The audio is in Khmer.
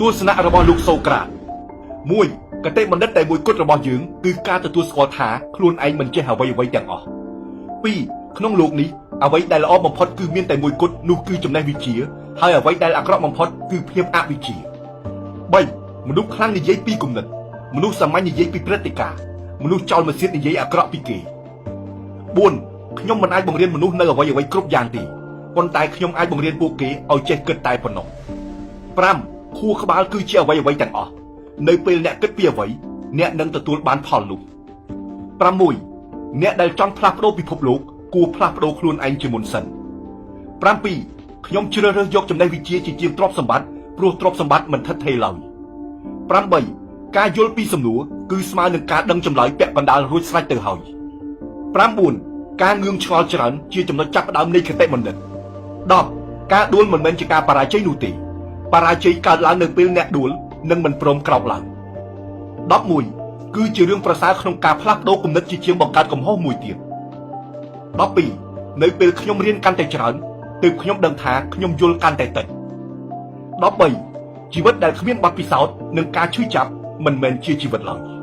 ទស្សនៈរបស់លោកសូក្រាត1កតេបណ្ឌិតតែមួយគត់របស់យើងគឺការទទួលស្គាល់ថាខ្លួនឯងមិនចេះអ្វីៗទាំងអស់2ក្នុងលោកនេះអ្វីដែលល្អបំផុតគឺមានតែមួយគត់នោះគឺចំណេះវិជ្ជាហើយអ្វីដែលអាក្រក់បំផុតគឺភាពអវិជ្ជា3មនុស្សខ្លាំងនិយាយពីគំនិតមនុស្សសាមញ្ញនិយាយពីព្រឹត្តិការណ៍មនុស្សចោលមកសៀតនិយាយអាក្រក់ពីគេ4ខ្ញុំមិនអាចបង្រៀនមនុស្សនៅអ្វីៗគ្រប់យ៉ាងទេប៉ុន្តែខ្ញុំអាចបង្រៀនពួកគេឲ្យចេះគិតតែប៉ុណ្ណោះ5ខួរក្បាលគឺជាអ្វីៗទាំងអស់នៅពេលអ្នកគិតពីអ្វីអ្នកនឹងទទួលបានផលនោះ6អ្នកដែលចង់ផ្លាស់ប្ដូរពិភពលោកគួរផ្លាស់ប្ដូរខ្លួនឯងជាមុនសិន7ខ្ញុំជ្រើសរើសយកចំណេះវិជ្ជាជាជាងទ្រព្យសម្បត្តិព្រោះទ្រព្យសម្បត្តិមិនថិតថេរឡើយ8ការយល់ពីសំណួរគឺស្មើនឹងការដឹងចម្លើយពាក់កណ្ដាលរួចស្រេចទៅហើយ9ការងឿងឆ្ងល់ច្រើនជាចំណុចចាប់ផ្ដើមនៃគតិបណ្ឌិត10ការដួលមិនមែនជាការបរាជ័យនោះទេបរាជ័យកើតឡើងនៅពេលអ្នកដួលនិងមិនព្រមក្រោកឡើង11គឺជារឿងប្រសើរក្នុងការផ្លាស់ប្ដូរគំនិតជាជាងបង្កើតកំហុសមួយទៀត12នៅពេលខ្ញុំរៀនកាន់តែច្រើនទើបខ្ញុំដឹងថាខ្ញុំយល់កាន់តែតិច13ជីវិតដែលគ្មានបទពិសោធន៍និងការឈឺចាប់មិនមែនជាជីវិតឡើយ